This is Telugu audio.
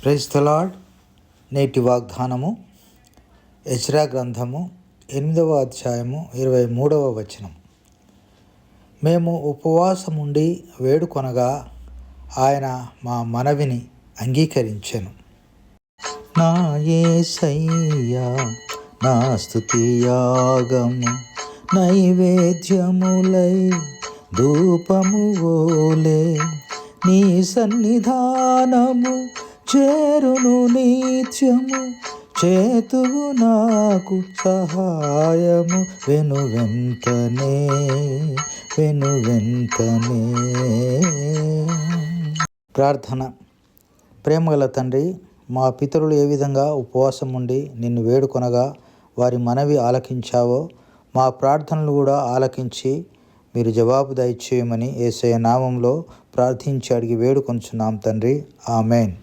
Praise the lord. నేటి వాగ్దానము ఎజ్రా గ్రంథము 8వ అధ్యాయము 23వ వచనం. మేము ఉపవాసముండి వేడుకొనగా ఆయన మా మనవిని అంగీకరించెను. నా యేసయ్యా నా స్తుతి యాగము నైవేద్యములై ధూపము ఓలే నీ సన్నిధానము చేరును నిత్యము, చేతువు నాకు సహాయము వెనువెంటనే. ప్రార్థన. ప్రేమగల తండ్రి, మా పితరులు ఏ విధంగా ఉపవాసం ఉండి నిన్ను వేడుకొనగా వారి మనవి ఆలకించావో మా ప్రార్థనలు కూడా ఆలకించి మీరు జవాబు దయచేయమని యేసయ్య నామంలో ప్రార్థించి అడిగి వేడుకొంచున్నాం తండ్రి. ఆమెన్.